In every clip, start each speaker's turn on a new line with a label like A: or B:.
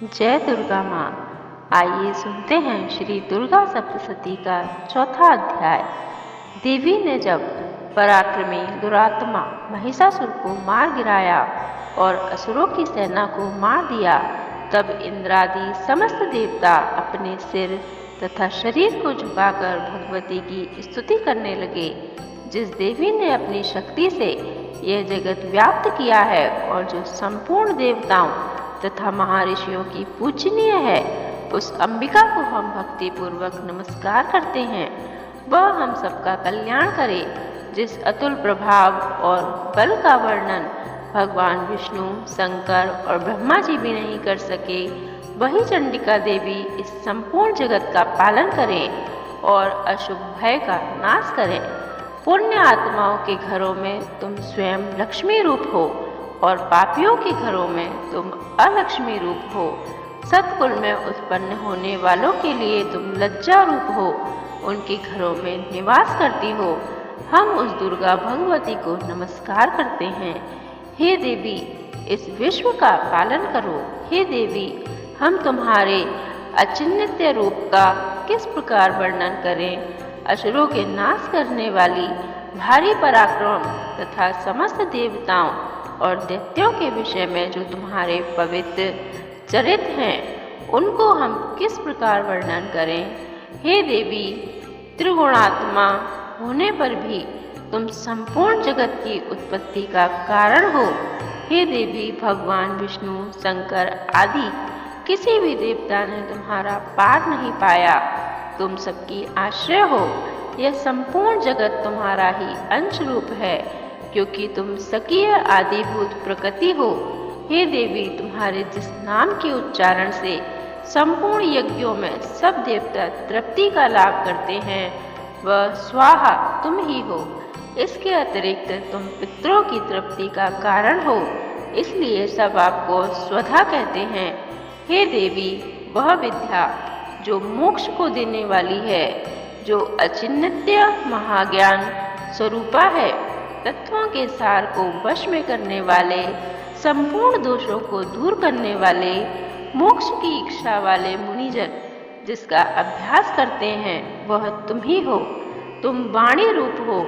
A: जय दुर्गा माँ। आइए सुनते हैं श्री दुर्गा सप्तशती का चौथा अध्याय। देवी ने जब पराक्रमी दुरात्मा महिषासुर को मार गिराया और असुरों की सेना को मार दिया, तब इंद्रादि समस्त देवता अपने सिर तथा शरीर को झुकाकर भगवती की स्तुति करने लगे। जिस देवी ने अपनी शक्ति से यह जगत व्याप्त किया है और जो संपूर्ण देवताओं तथा महर्षियों की पूजनीय है, उस अंबिका को हम भक्ति पूर्वक नमस्कार करते हैं। वह हम सबका कल्याण करे। जिस अतुल प्रभाव और बल का वर्णन भगवान विष्णु, शंकर और ब्रह्मा जी भी नहीं कर सके, वही चंडिका देवी इस संपूर्ण जगत का पालन करें और अशुभ भय का नाश करें। पुण्य आत्माओं के घरों में तुम स्वयं लक्ष्मी रूप हो और पापियों के घरों में तुम अलक्ष्मी रूप हो। सतकुल में उत्पन्न होने वालों के लिए तुम लज्जा रूप हो, उनके घरों में निवास करती हो। हम उस दुर्गा भगवती को नमस्कार करते हैं। हे देवी, इस विश्व का पालन करो। हे देवी, हम तुम्हारे अचिन्त्य रूप का किस प्रकार वर्णन करें। असुरों के नाश करने वाली भारी पराक्रम तथा समस्त देवताओं और दैत्यों के विषय में जो तुम्हारे पवित्र चरित्र हैं, उनको हम किस प्रकार वर्णन करें। हे देवी, त्रिगुणात्मा होने पर भी तुम संपूर्ण जगत की उत्पत्ति का कारण हो। हे देवी, भगवान विष्णु, शंकर आदि किसी भी देवता ने तुम्हारा पार नहीं पाया। तुम सबकी आश्रय हो। यह संपूर्ण जगत तुम्हारा ही अंश रूप है, क्योंकि तुम सकीय आदिभूत प्रकृति हो। हे देवी, तुम्हारे जिस नाम के उच्चारण से संपूर्ण यज्ञों में सब देवता तृप्ति का लाभ करते हैं, वह स्वाहा तुम ही हो। इसके अतिरिक्त तुम पितरों की तृप्ति का कारण हो, इसलिए सब आपको स्वधा कहते हैं। हे देवी, वह विद्या जो मोक्ष को देने वाली है, जो अचिन्त्य महाज्ञान स्वरूपा है, तत्वों के सार को वश में करने वाले, संपूर्ण दोषों को दूर करने वाले, मोक्ष की इच्छा वाले मुनिजन जिसका अभ्यास करते हैं, वह तुम ही हो। तुम वाणी रूप हो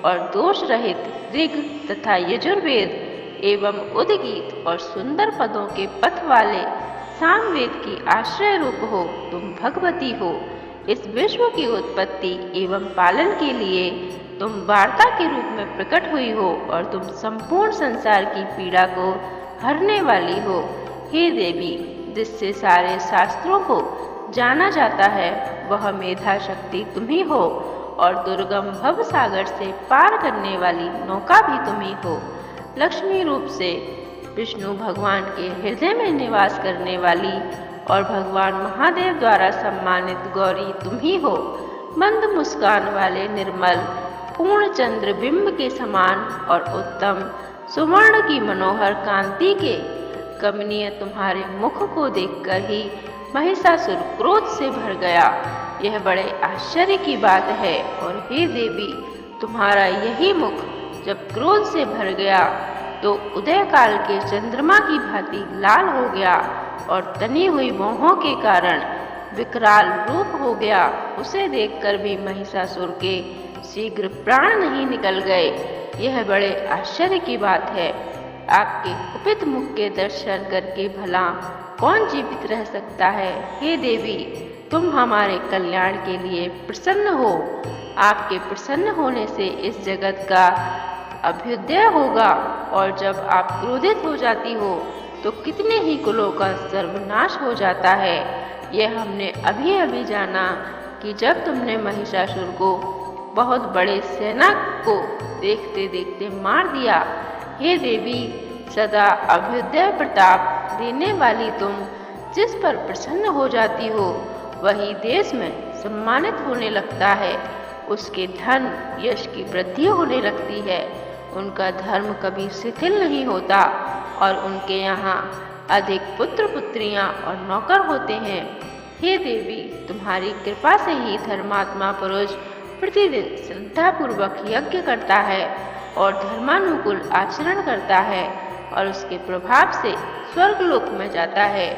A: और दोष रहित ऋग तथा यजुर्वेद एवं उदगीत और सुंदर पदों के पथ वाले सामवेद की आश्रय रूप हो। तुम भगवती हो। इस विश्व की उत्पत्ति एवं पालन के लिए तुम वार्ता के रूप में प्रकट हुई हो और तुम संपूर्ण संसार की पीड़ा को हरने वाली हो। हे देवी, जिससे सारे शास्त्रों को जाना जाता है, वह मेधा शक्ति तुम ही हो और दुर्गम भव सागर से पार करने वाली नौका भी तुम ही हो। लक्ष्मी रूप से विष्णु भगवान के हृदय में निवास करने वाली और भगवान महादेव द्वारा सम्मानित गौरी तुम ही हो। मंद मुस्कान वाले निर्मल पूर्ण चंद्र बिंब के समान और उत्तम सुवर्ण की मनोहर कांति के कमनीय तुम्हारे मुख को देखकर ही महिषासुर क्रोध से भर गया। यह बड़े आश्चर्य की बात है। और हे देवी, तुम्हारा यही मुख जब क्रोध से भर गया तो उदय काल के चंद्रमा की भांति लाल हो गया और तनी हुई भौहों के कारण विकराल रूप हो गया। उसे देखकर भी महिषासुर के शीघ्र प्राण नहीं निकल गए। यह बड़े आश्चर्य की बात है। आपके कुपित मुख के दर्शन करके भला कौन जीवित रह सकता है। हे देवी, तुम हमारे कल्याण के लिए प्रसन्न हो। आपके प्रसन्न होने से इस जगत का अभ्युदय होगा और जब आप क्रोधित हो जाती हो तो कितने ही कुलों का सर्वनाश हो जाता है। यह हमने अभी अभी जाना कि जब तुमने महिषासुर को बहुत बड़े सेना को देखते देखते मार दिया। हे देवी, सदा अभ्युदय प्रताप देने वाली तुम जिस पर प्रसन्न हो जाती हो, वही देश में सम्मानित होने लगता है। उसके धन यश की वृद्धि होने लगती है। उनका धर्म कभी शिथिल नहीं होता और उनके यहाँ अधिक पुत्र पुत्रियाँ और नौकर होते हैं। हे देवी, तुम्हारी कृपा से ही धर्मात्मा पुरुष प्रतिदिन श्रद्धापूर्वक यज्ञ करता है और धर्मानुकूल आचरण करता है और उसके प्रभाव से स्वर्गलोक में जाता है।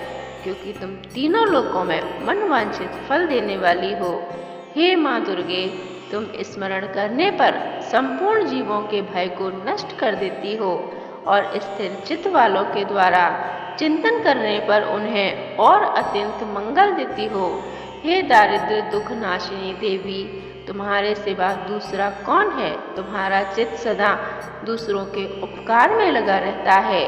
A: क्योंकि तुम तीनों लोकों में मनवांछित फल देने वाली हो। हे माँ दुर्गे, तुम स्मरण करने पर संपूर्ण जीवों के भय को नष्ट कर देती हो और स्थिर चित्त वालों के द्वारा चिंतन करने पर उन्हें और अत्यंत मंगल देती हो। हे दारिद्र्य दुख नाशिनी देवी, तुम्हारे सिवा दूसरा कौन है? तुम्हारा चित्त सदा दूसरों के उपकार में लगा रहता है।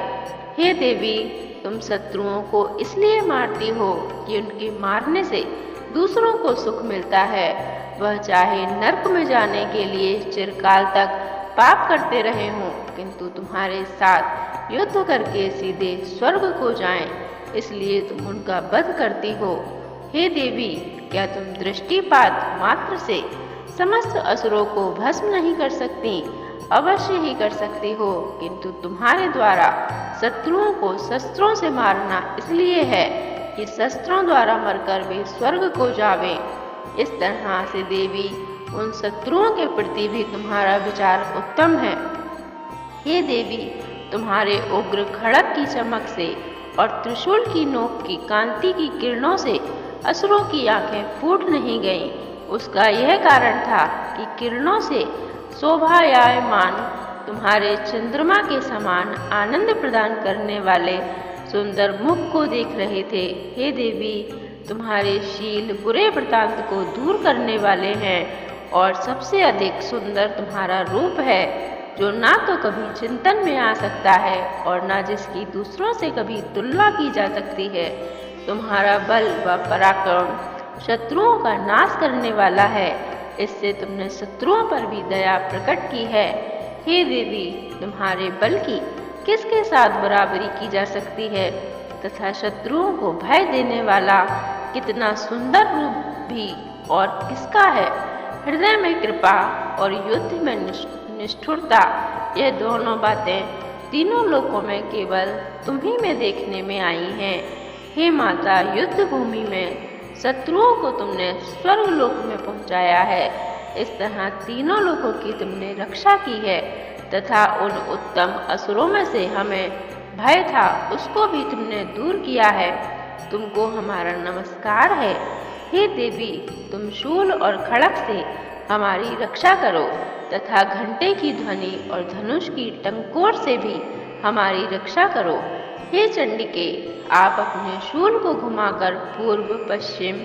A: हे देवी, तुम शत्रुओं को इसलिए मारती हो कि उनके मारने से दूसरों को सुख मिलता है। वह चाहे नरक में जाने के लिए चिरकाल तक पाप करते रहे हों, किंतु तुम्हारे साथ युद्ध करके सीधे स्वर्ग को जाएं, इसलिए तुम उनका वध करती हो। हे देवी, क्या तुम दृष्टिपात मात्र से समस्त असुरों को भस्म नहीं कर सकती? अवश्य ही कर सकती हो, किंतु तुम्हारे द्वारा शत्रुओं को शस्त्रों से मारना इसलिए है कि शस्त्रों द्वारा मरकर वे स्वर्ग को जावें। इस तरह से देवी, उन शत्रुओं के प्रति भी तुम्हारा विचार उत्तम है। हे देवी, तुम्हारे उग्र खड़ग की चमक से और त्रिशूल की नोक की कांति की किरणों से असुरों की आंखें फूट नहीं गईं। उसका यह कारण था कि किरणों से शोभायमान तुम्हारे चंद्रमा के समान आनंद प्रदान करने वाले सुंदर मुख को देख रहे थे। हे देवी, तुम्हारे शील बुरे वृतांत को दूर करने वाले हैं और सबसे अधिक सुंदर तुम्हारा रूप है, जो ना तो कभी चिंतन में आ सकता है और ना जिसकी दूसरों से कभी तुलना की जा सकती है। तुम्हारा बल व पराक्रम शत्रुओं का नाश करने वाला है, इससे तुमने शत्रुओं पर भी दया प्रकट की है। हे देवी, तुम्हारे बल की किसके साथ बराबरी की जा सकती है तथा शत्रुओं को भय देने वाला कितना सुंदर रूप भी और किसका है। हृदय में कृपा और युद्ध में निष्ठुरता, यह दोनों बातें तीनों लोकों में केवल तुम्ही में देखने में आई हैं। हे माता, युद्ध भूमि में शत्रुओं को तुमने स्वर्ग लोक में पहुंचाया है। इस तरह तीनों लोकों की तुमने रक्षा की है तथा उन उत्तम असुरों में से हमें भय था उसको भी तुमने दूर किया है। तुमको हमारा नमस्कार है। हे देवी, तुम शूल और खड़ग से हमारी रक्षा करो तथा घंटे की ध्वनि और धनुष की टंकोर से भी हमारी रक्षा करो। हे चंडिके, आप अपने शूल को घुमाकर पूर्व पश्चिम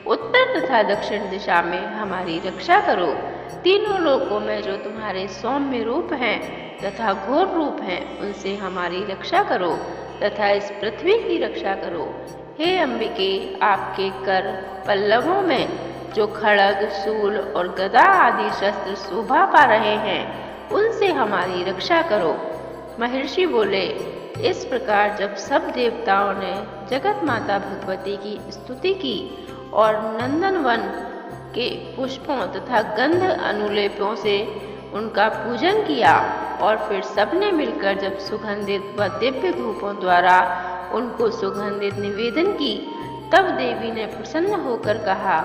A: उत्तर तथा दक्षिण दिशा में हमारी रक्षा करो। तीनों लोकों में जो तुम्हारे सौम्य रूप हैं तथा घोर रूप हैं, उनसे हमारी रक्षा करो तथा इस पृथ्वी की रक्षा करो। हे अंबिके, आपके कर पल्लवों में जो खड़ग, शूल और गदा आदि शस्त्र शोभा पा रहे हैं, उनसे हमारी रक्षा करो। महर्षि बोले, इस प्रकार जब सब देवताओं ने जगत माता भगवती की स्तुति की और नंदनवन के पुष्पों तथा गंध अनुलेपों से उनका पूजन किया और फिर सबने मिलकर जब सुगंधित व दिव्य धूपों द्वारा उनको सुगंधित निवेदन की, तब देवी ने प्रसन्न होकर कहा,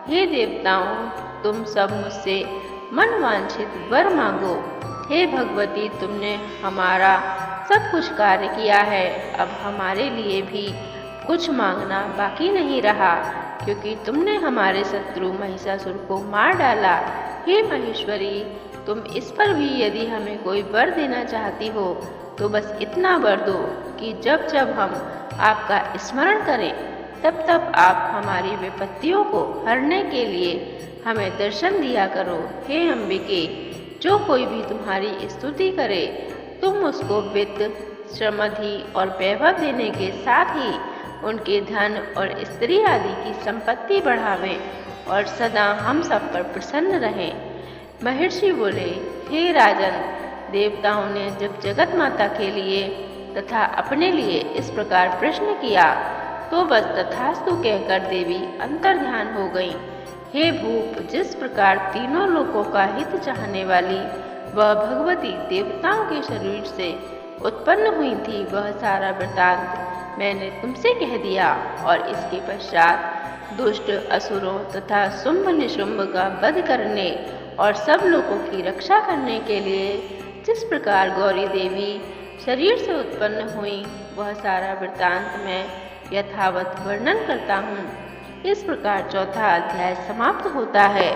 A: हे देवताओं, तुम सब मुझसे मनवांछित वर मांगो। हे भगवती, तुमने हमारा सब कुछ कार्य किया है, अब हमारे लिए भी कुछ मांगना बाकी नहीं रहा, क्योंकि तुमने हमारे शत्रु महिषासुर को मार डाला। हे महेश्वरी, तुम इस पर भी यदि हमें कोई वर देना चाहती हो तो बस इतना वर दो कि जब जब हम आपका स्मरण करें तब तब आप हमारी विपत्तियों को हरने के लिए हमें दर्शन दिया करो। हे अंबिके, जो कोई भी तुम्हारी स्तुति करे तुम उसको वित्त, श्रमधि और वैभव देने के साथ ही उनके धन और स्त्री आदि की संपत्ति बढ़ावें और सदा हम सब पर प्रसन्न रहें। महर्षि बोले, हे राजन, देवताओं ने जब जगत माता के लिए तथा अपने लिए इस प्रकार प्रश्न किया तो बस तथास्तु कहकर देवी अंतर्ध्यान हो गई। हे भूप, जिस प्रकार तीनों लोकों का हित चाहने वाली वह भगवती देवताओं के शरीर से उत्पन्न हुई थी, वह सारा वृतांत मैंने तुमसे कह दिया और इसके पश्चात दुष्ट असुरों तथा शुंभ निशुंभ का वध करने और सब लोगों की रक्षा करने के लिए जिस प्रकार गौरी देवी शरीर से उत्पन्न हुई, वह सारा वृतांत मैं यथावत वर्णन करता हूँ। इस प्रकार चौथा अध्याय समाप्त होता है।